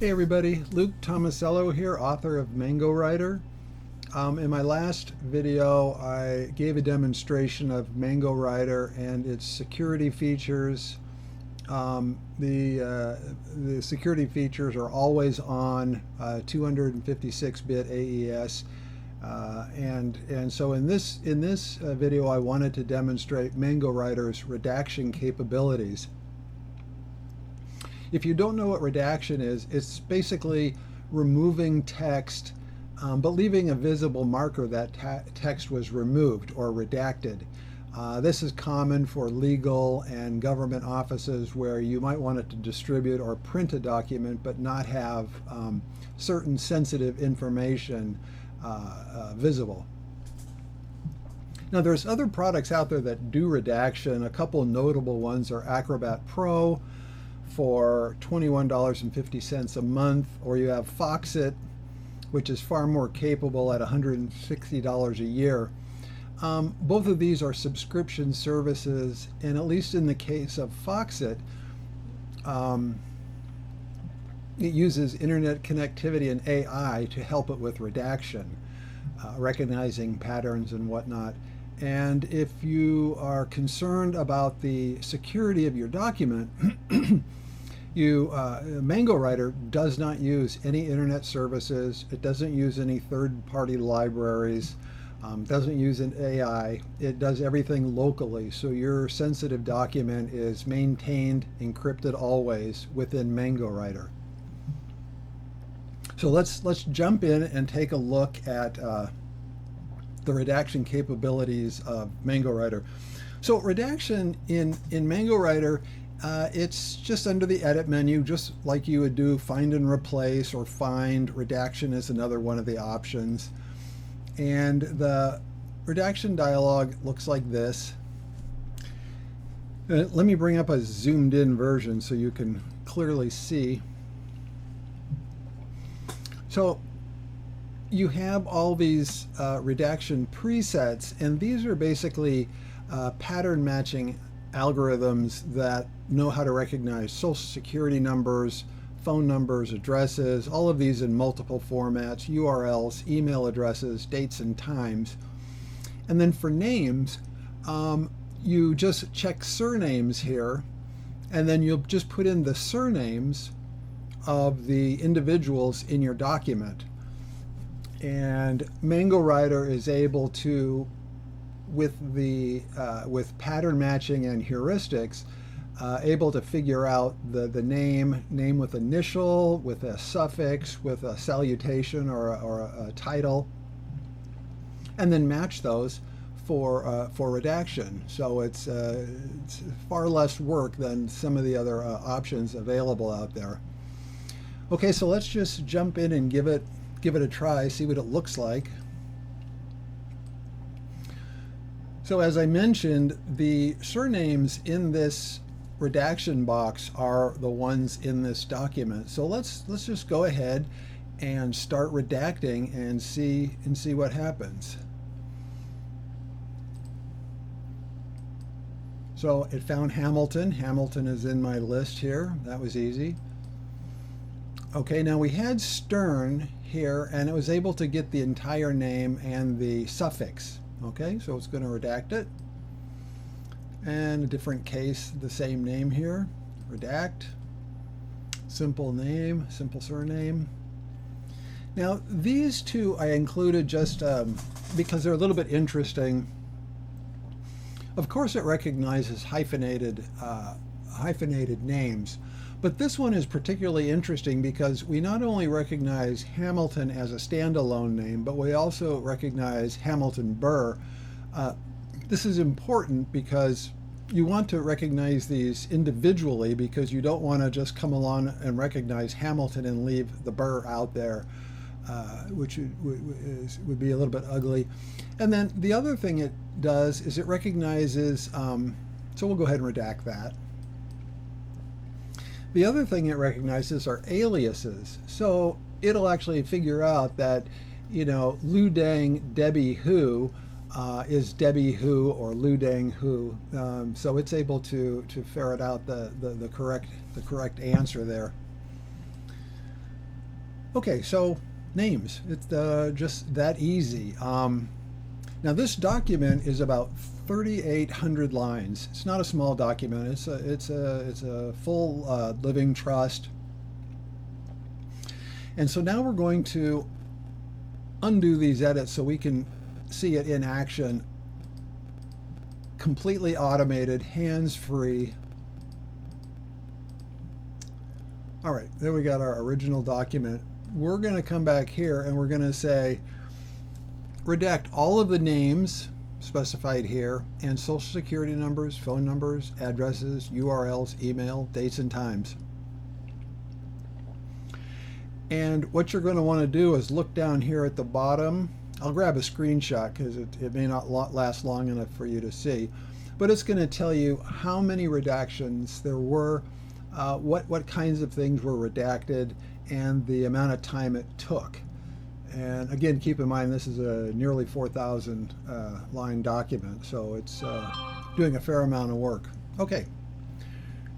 Hey everybody, Luke Tomasello here, author of MangoWriter. In my last video, I gave a demonstration of MangoWriter and its security features. The security features are always on 256-bit AES, and so in this video, I wanted to demonstrate MangoWriter's redaction capabilities. If you don't know what redaction is, it's basically removing text, but leaving a visible marker that text was removed or redacted. This is common for legal and government offices where you might want it to distribute or print a document but not have certain sensitive information visible. Now there's other products out there that do redaction. A couple notable ones are Acrobat Pro for $21.50 a month, or you have Foxit, which is far more capable at $160 a year. Both of these are subscription services, and at least in the case of Foxit, it uses internet connectivity and AI to help it with redaction, recognizing patterns and whatnot. And if you are concerned about the security of your document, MangoWriter does not use any internet services. It doesn't use any third-party libraries. Doesn't use an AI. It does everything locally. So your sensitive document is maintained, encrypted always within MangoWriter. So let's jump in and take a look at the redaction capabilities of MangoWriter. So redaction in MangoWriter, it's just under the edit menu, just like you would do find and replace or find. Redaction is another one of the options. And the redaction dialog looks like this. Let me bring up a zoomed in version so you can clearly see. So you have all these redaction presets, and these are basically pattern matching algorithms that know how to recognize social security numbers, phone numbers, addresses, all of these in multiple formats, URLs, email addresses, dates and times. And then for names, you just check surnames here, and then you'll just put in the surnames of the individuals in your document. And MangoWriter is able to, with pattern matching and heuristics, able to figure out the name with initial, with a suffix, with a salutation or a title, and then match those for redaction. So it's far less work than some of the other options available out there. Okay, so let's just jump in and give it a try, see what it looks like. So as I mentioned, the surnames in this redaction box are the ones in this document. So let's just go ahead and start redacting and see what happens. So it found Hamilton. Hamilton is in my list here. That was easy. Okay, now we had Stern here, and it was able to get the entire name and the suffix. Okay, so it's going to redact it. And a different case, the same name here, redact, simple name, simple surname. Now these two I included just because they're a little bit interesting. Of course it recognizes hyphenated names, but this one is particularly interesting because we not only recognize Hamilton as a standalone name, but we also recognize Hamilton Burr. This is important because you want to recognize these individually, because you don't want to just come along and recognize Hamilton and leave the Burr out there, which would be a little bit ugly. And then the other thing it does is it recognizes, so we'll go ahead and redact that. The other thing it recognizes are aliases. So it'll actually figure out that, you know, Lou Dang Debbie Who is Debbie Who or Lou Dang Who. So it's able to ferret out the correct answer there. Okay, so names. It's just that easy. Now this document is about 3,800 lines. It's not a small document. It's a full living trust. And so now we're going to undo these edits so we can see it in action, completely automated, hands-free. All right, there we got our original document. We're going to come back here and we're going to say redact all of the names specified here and social security numbers, phone numbers, addresses, URLs, email, dates and times. And what you're going to want to do is look down here at the bottom. I'll grab a screenshot because it may not last long enough for you to see, but it's going to tell you how many redactions there were, what kinds of things were redacted, and the amount of time it took. And again, keep in mind this is a nearly 4,000 line document, so it's doing a fair amount of work. Okay,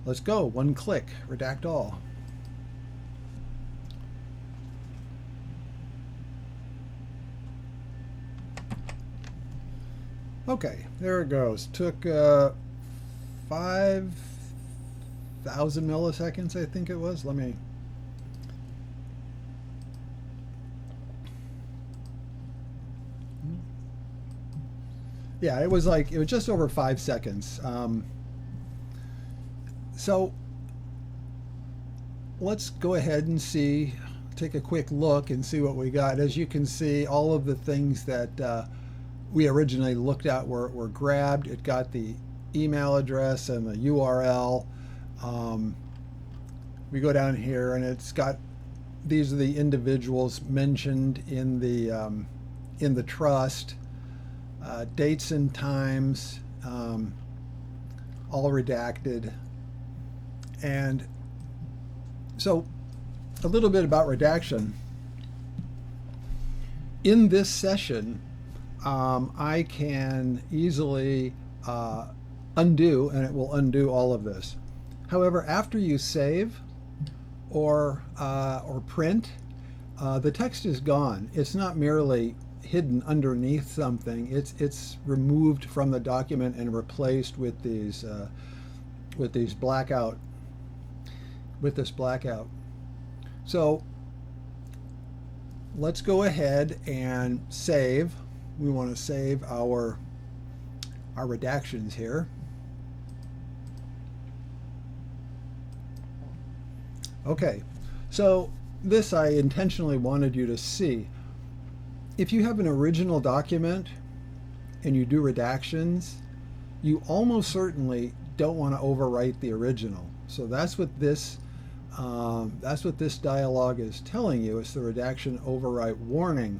let's go. One click, redact all. Okay, there it goes. Took 5,000 milliseconds, I think it was. Let me. Yeah, it was just over 5 seconds. So let's go ahead and take a quick look and see what we got. As you can see, all of the things that we originally looked at were grabbed. It got the email address and the URL. We go down here and it's got, these are the individuals mentioned in the trust, dates and times, all redacted. And so a little bit about redaction. In this session, I can easily undo, and it will undo all of this. However, after you save or print, the text is gone. It's not merely hidden underneath something. It's removed from the document and replaced with these blackout. With this blackout. So let's go ahead and save. We want to save our redactions here. Okay, so this I intentionally wanted you to see. If you have an original document and you do redactions, you almost certainly don't want to overwrite the original. So that's what this dialog is telling you. It's the redaction overwrite warning.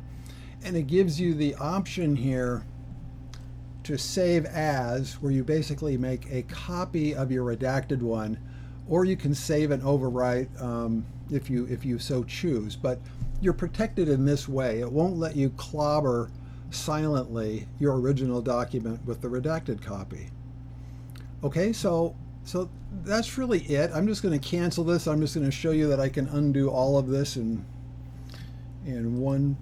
And it gives you the option here to save as, where you basically make a copy of your redacted one, or you can save and overwrite if you so choose. But you're protected in this way. It won't let you clobber silently your original document with the redacted copy. Okay, so that's really it. I'm just going to cancel this. I'm just going to show you that I can undo all of this in one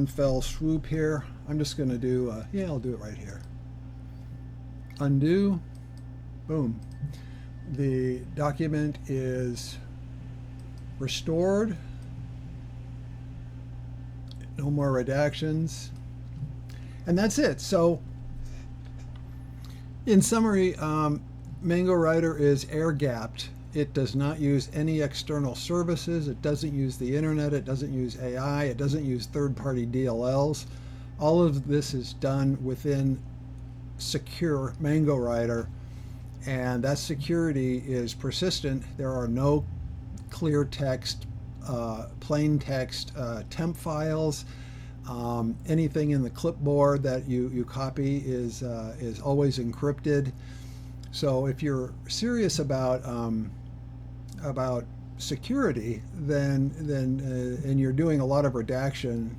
fell swoop here. I'm just going to do, yeah, I'll do it right here. Undo, boom. The document is restored. No more redactions. And that's it. So in summary, MangoWriter is air-gapped. It does not use any external services. It doesn't use the internet. It doesn't use AI. It doesn't use third-party DLLs. All of this is done within secure MangoWriter, and that security is persistent. There are no clear text, plain text temp files. Anything in the clipboard that you copy is always encrypted. So if you're serious about security, then and you're doing a lot of redaction,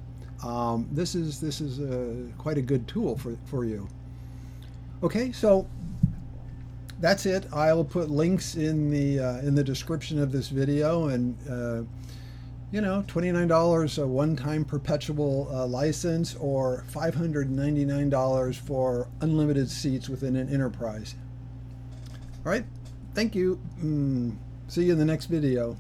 this is quite a good tool for you. Okay, so that's it. I'll put links in the description of this video, and you know, $29 a one-time perpetual license, or $599 for unlimited seats within an enterprise. All right, thank you. See you in the next video.